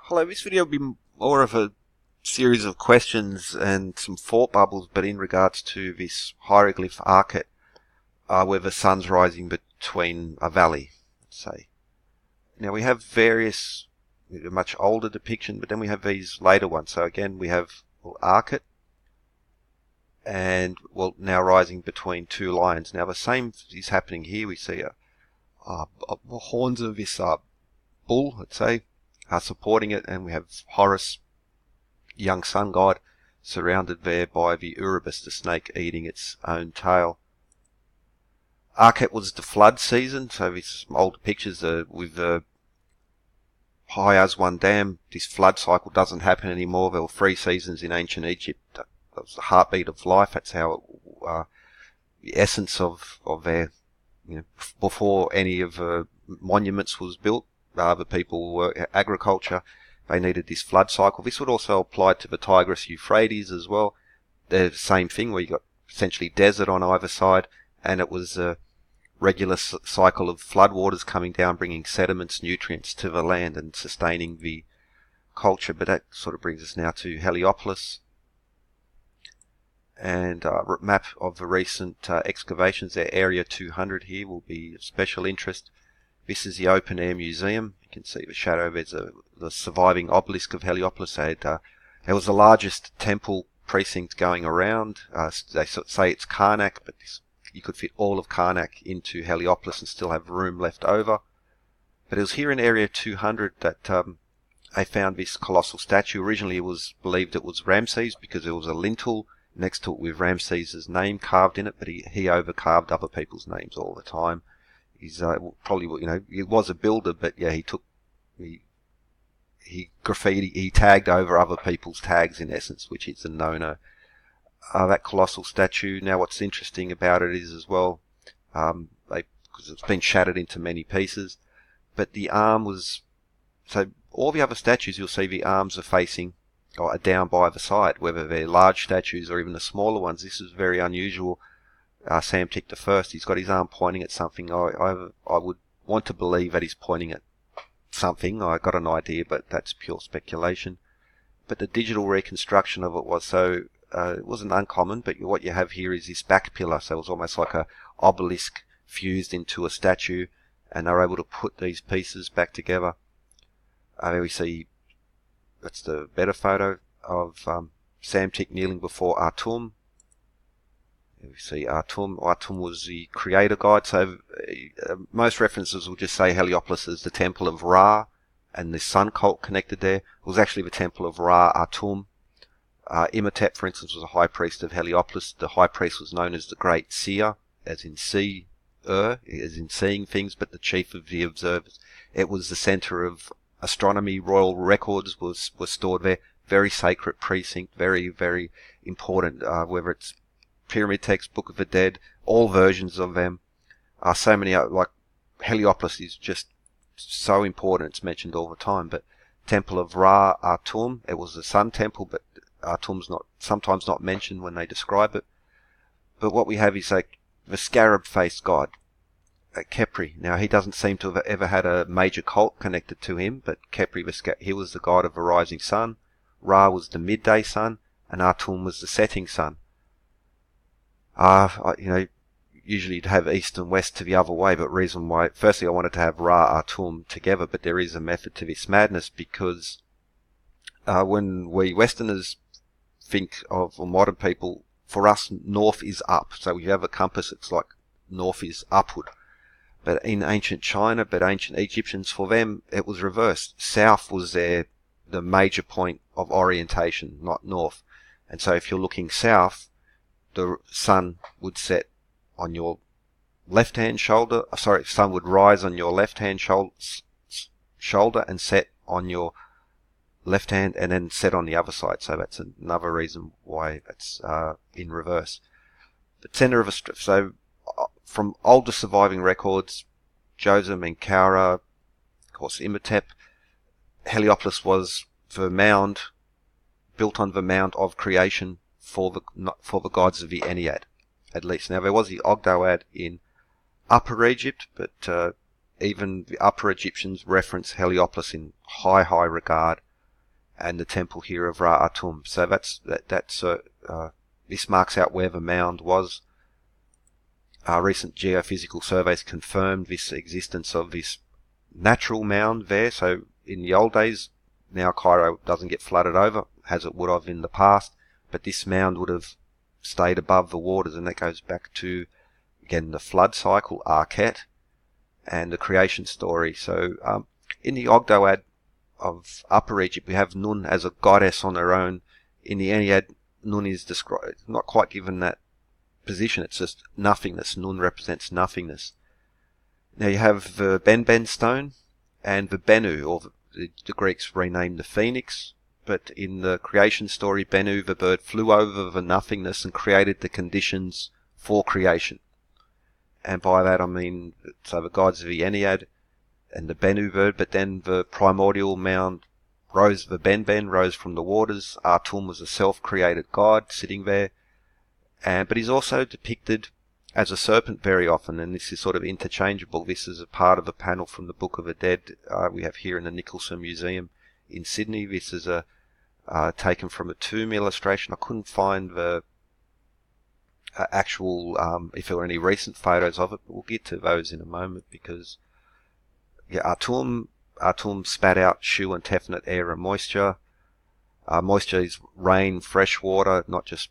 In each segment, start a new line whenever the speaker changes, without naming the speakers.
Hello, this video will be more of a series of questions and some thought bubbles, but in regards to this hieroglyph Akhet, where the sun's rising between a valley, let's say. Now we have various, much older depiction, but then we have these later ones. So again, we have Akhet, and now rising between two lions. Now the same is happening here. We see horns of this bull, let's say, supporting it, and we have Horus, young sun god, surrounded there by the Oedipus, the snake eating its own tail. Akhet was the flood season, so these old pictures with the High Aswan Dam. This flood cycle doesn't happen anymore. There were 3 seasons in ancient Egypt. That was the heartbeat of life. That's how the essence of their, before any of the monuments was built. The people were agriculture. They needed this flood cycle. This would also apply to the Tigris-Euphrates as well. The same thing, where you got essentially desert on either side, and it was a regular cycle of floodwaters coming down, bringing sediments, nutrients to the land and sustaining the culture. But that sort of brings us now to Heliopolis, and a map of the recent excavations. Their Area 200 here will be of special interest. This is the open air museum. You can see the shadow. There's the surviving obelisk of Heliopolis. It was the largest temple precinct going around. They say it's Karnak, but you could fit all of Karnak into Heliopolis and still have room left over. But it was here in Area 200 that they found this colossal statue. Originally it was believed it was Ramses because there was a lintel next to it with Ramses' name carved in it, but he overcarved other people's names all the time. He's probably, he was a builder, but yeah, he tagged over other people's tags in essence, which is a no-no. That colossal statue. Now, what's interesting about it is as well, because it's been shattered into many pieces, but the arm was, so all the other statues you'll see the arms are facing or are down by the side, whether they're large statues or even the smaller ones. This is very unusual. Psamtik I, he's got his arm pointing at something. I would want to believe that he's pointing at something. I got an idea, but that's pure speculation. But the digital reconstruction of it was it wasn't uncommon, but what you have here is this back pillar. So it was almost like a obelisk fused into a statue, and they're able to put these pieces back together. We see, that's the better photo of Psamtik kneeling before Atum. We see Atum. Atum was the creator god. So most references will just say Heliopolis is the temple of Ra, and the sun cult connected there. It was actually the temple of Ra Atum. Imhotep, for instance, was a high priest of Heliopolis. The high priest was known as the Great Seer, as in as in seeing things, but the chief of the observers. It was the center of astronomy. Royal records were stored there. Very sacred precinct. Very, very important. Whether it's Pyramid Text, Book of the Dead, all versions of them. So many, like Heliopolis is just so important. It's mentioned all the time. But Temple of Ra Atum, it was the sun temple, but Atum's sometimes not mentioned when they describe it. But what we have is the scarab-faced god, Khepri. Now he doesn't seem to have ever had a major cult connected to him, but Khepri, he was the god of the rising sun. Ra was the midday sun, and Atum was the setting sun. Usually you'd have east and west to the other way, but reason why, firstly I wanted to have Ra Atum together, but there is a method to this madness, because when we Westerners think of, or modern people, for us north is up, so we have a compass, it's like north is upward. But in ancient China, ancient Egyptians, for them it was reversed. South was the major point of orientation, not north. And so if you're looking south, the sun would set on your left-hand shoulder. Sun would rise on your left-hand shoulder and set on your left hand, and then set on the other side. So that's another reason why that's in reverse. The center of from older surviving records, Joseph and Kaura, of course Imhotep, Heliopolis was the mound, built on the mound of creation for the gods of the Ennead, at least. Now there was the Ogdoad in Upper Egypt, but even the Upper Egyptians reference Heliopolis in high regard. and the temple here of Ra Atum. So this marks out where the mound was. Recent geophysical surveys confirmed this existence of this natural mound there. So in the old days, now Cairo doesn't get flooded over, as it would have in the past, but this mound would have stayed above the waters, and that goes back to, again, the flood cycle, Akhet, and the creation story. So in the Ogdoad of Upper Egypt, we have Nun as a goddess on her own. In the Ennead, Nun is described, not quite given that position, it's just nothingness. Nun represents nothingness. Now you have the Ben stone and the Bennu, or the Greeks renamed the phoenix, but in the creation story, Bennu, the bird, flew over the nothingness and created the conditions for creation. And by that I mean, so the gods of the Ennead and the Bennu bird, but then the primordial mound rose, the Ben rose from the waters. Atum was a self-created god sitting there. But he's also depicted as a serpent very often, and this is sort of interchangeable. This is a part of a panel from the Book of the Dead we have here in the Nicholson Museum in Sydney. This is taken from a tomb illustration. I couldn't find the actual, if there were any recent photos of it, but we'll get to those in a moment, because Atum spat out Shu and Tefnut air and moisture. Moisture is rain, fresh water, not just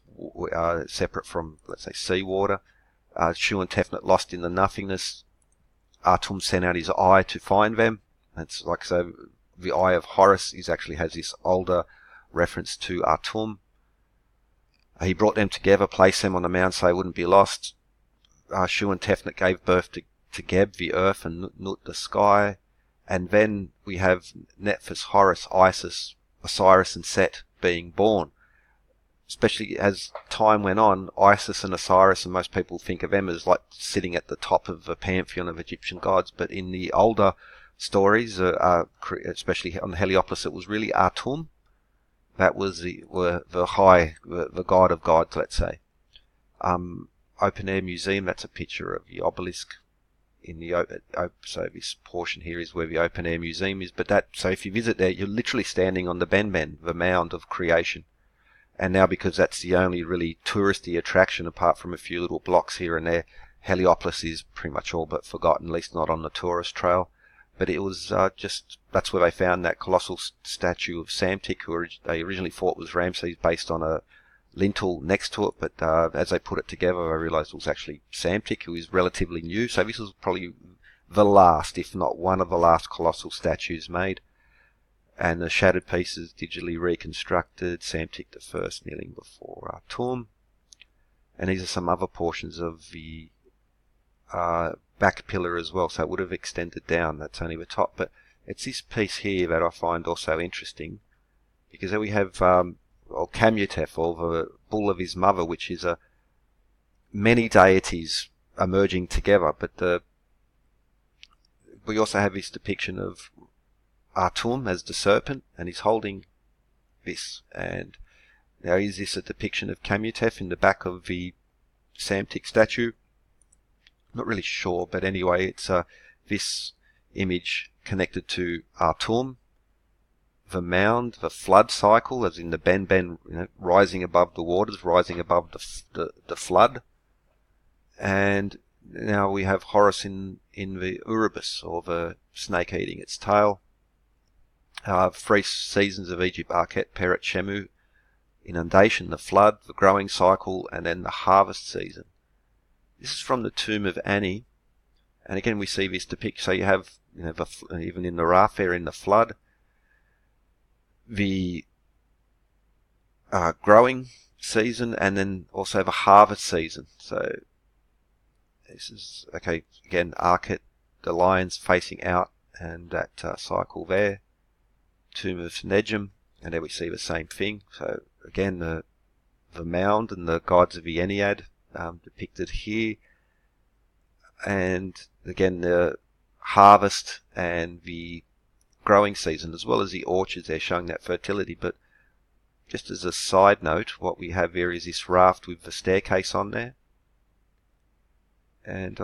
separate from, let's say, seawater. Shu and Tefnut lost in the nothingness. Atum sent out his eye to find them. It's like, so the eye of Horus actually has this older reference to Atum. He brought them together, placed them on the mound so they wouldn't be lost. Shu and Tefnut gave birth to Geb, the earth, and Nut, the sky. And then we have Nephthys, Horus, Isis, Osiris and Set being born. Especially as time went on, Isis and Osiris, and most people think of them as like sitting at the top of the pantheon of Egyptian gods, but in the older stories, especially on the Heliopolis, it was really Atum. That was the god of gods, let's say. Open Air Museum, that's a picture of the obelisk in the so this portion here is where the Open Air Museum is, but so if you visit there, you're literally standing on the Ben, the mound of creation. And now, because that's the only really touristy attraction, apart from a few little blocks here and there, Heliopolis is pretty much all but forgotten, at least not on the tourist trail. But it was that's where they found that colossal statue of Psamtik, who they originally thought was Ramses, based on a lintel next to it, but as they put it together, I realised it was actually Psamtik, who is relatively new. So this was probably the last, if not one of the last, colossal statues made. And the shattered pieces digitally reconstructed. Psamtik the first kneeling before Atum. And these are some other portions of the back pillar as well, so it would have extended down. That's only the top, but it's this piece here that I find also interesting, because there we have or Kamutef, or the bull of his mother, which is many deities emerging together. But we also have this depiction of Atum as the serpent, and he's holding this. And now, is this a depiction of Kamutef in the back of the Psamtik statue? Not really sure, but anyway, it's this image connected to Atum, the mound, the flood cycle, as in the Ben, rising above the waters, rising above the flood. And now we have Horus in the Oedipus, or the snake eating its tail. 3 seasons of Egypt: Akhet, Peret, Shemu, inundation, the flood, the growing cycle, and then the harvest season. This is from the tomb of Ani, and again we see this depict. So you have, even in the Raph there, in the flood, the growing season, and then also the harvest season. So this is, okay, again, Akhet, the lions facing out, and that cycle there. Tomb of Nejim, and there we see the same thing. So again, the mound and the gods of the Ennead depicted here, and again the harvest and the growing season, as well as the orchards there, showing that fertility. But just as a side note, what we have here is this raft with the staircase on there, and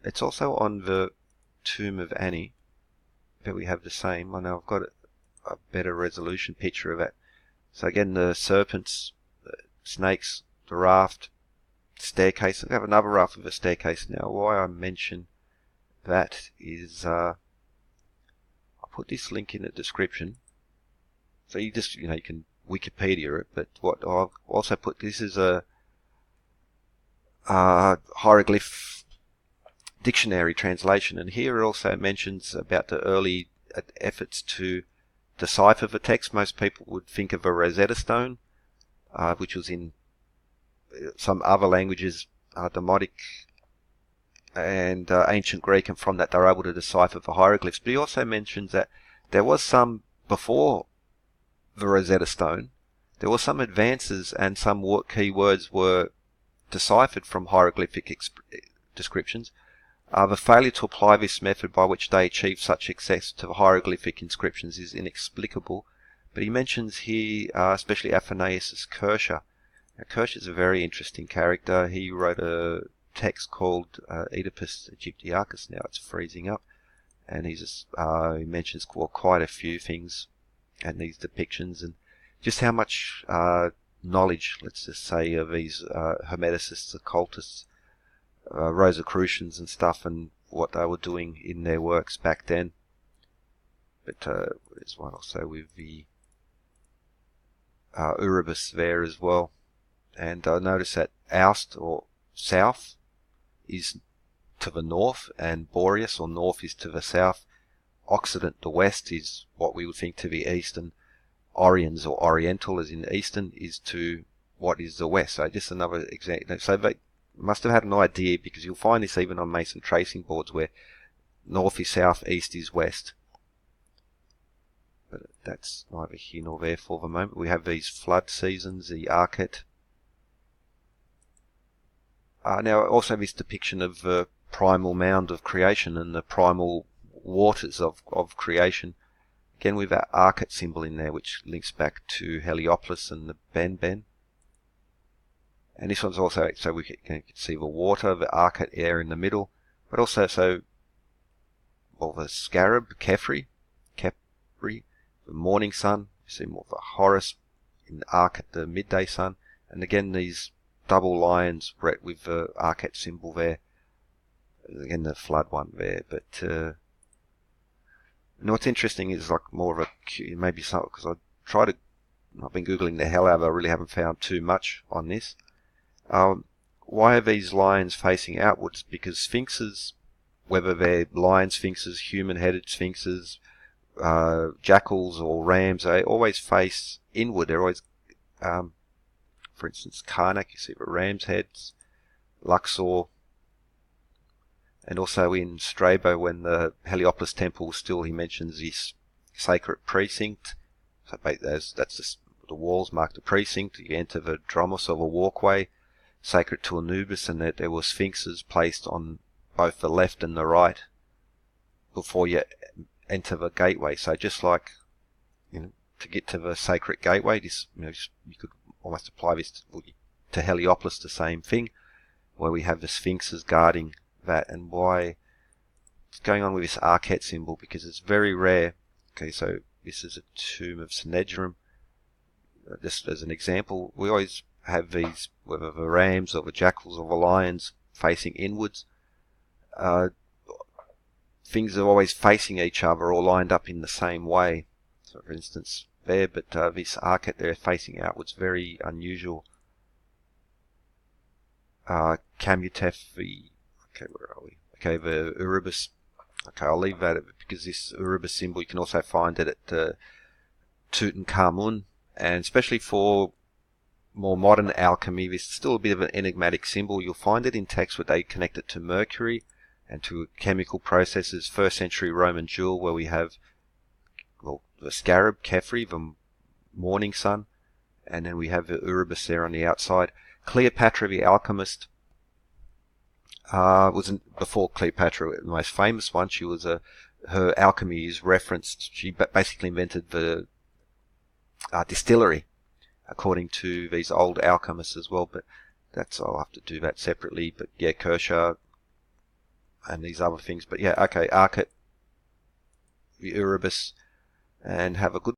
it's also on the tomb of Ani, but we have the same. I know I've got it. a better resolution picture of it. So again, the serpents, the snakes, the raft, staircase. I have another raft with a staircase now. Why I mention that is, I'll put this link in the description. So you just, you can Wikipedia it, but what I've also put, this is a hieroglyph dictionary translation, and here it also mentions about the early efforts to decipher the text. Most people would think of a Rosetta Stone, which was in some other languages, Demotic and ancient Greek, and from that they were able to decipher the hieroglyphs. But he also mentions that there was some, before the Rosetta Stone, there were some advances and some key words were deciphered from hieroglyphic descriptions. The failure to apply this method by which they achieved such success to the hieroglyphic inscriptions is inexplicable. But he mentions here especially Athanasius Kircher. Now, Kircher is a very interesting character. He wrote a text called Oedipus Aegyptiacus. Now it's freezing up, and he mentions quite a few things and these depictions, and just how much knowledge, let's just say, of these hermeticists, occultists, Rosicrucians and stuff, and what they were doing in their works back then. But there's one also with the Erebus there as well. And notice that Oust, or south, is to the north, and Boreas, or north, is to the south. Occident, the west, is what we would think to the east, and Oriens, or Oriental, as in eastern, is to what is the west. So just another example. So they must have had an idea, because you'll find this even on Mason tracing boards, where north is south, east is west. But that's neither here nor there for the moment. We have these flood seasons, the Akhet. Now also this depiction of the primal mound of creation and the primal waters of creation. Again with that Akhet symbol in there, which links back to Heliopolis and the Ben. And this one's also, so we can see the water, the Akhet air in the middle, but also the scarab, Khepri, the morning sun. You see more of the Horus in the Akhet, the midday sun, and again these double lions with the Akhet symbol there. Again, the flood one there, but what's interesting is like more of a, maybe something, because I've been Googling the hell out of it, I really haven't found too much on this. Why are these lions facing outwards? Because sphinxes, whether they're lion sphinxes, human-headed sphinxes, jackals or rams, they always face inward. They're always, for instance, Karnak, you see the ram's heads, Luxor, and also in Strabo, when the Heliopolis temple still, he mentions this sacred precinct. So that's just, the walls mark the precinct. You enter the dromos, of a walkway, sacred to Anubis, and that there were sphinxes placed on both the left and the right before you enter the gateway. So just like, to get to the sacred gateway, this, you could almost apply this to Heliopolis, the same thing, where we have the sphinxes guarding that. And why it's going on with this Akhet symbol, because it's very rare. Okay, so this is a tomb of Sennacherib. Just as an example, we always have these, whether the rams or the jackals or the lions, facing inwards. Things are always facing each other or lined up in the same way. So for instance there, but this Akhet there facing outwards, very unusual. Kamutef, okay, where are we? Okay, the Erebus. Okay, I'll leave that because this Erebus symbol, you can also find it at Tutankhamun, and especially for more modern alchemy, this is still a bit of an enigmatic symbol. You'll find it in texts where they connect it to Mercury and to chemical processes. First century Roman jewel, where we have the scarab, Khepri, the morning sun, and then we have the Erebus there on the outside. Cleopatra the alchemist wasn't before Cleopatra the most famous one. She was her alchemy is referenced. She basically invented the distillery, according to these old alchemists as well. But I'll have to do that separately. But yeah, Kircher and these other things. But yeah, okay, Akhet, the Erebus, and have a good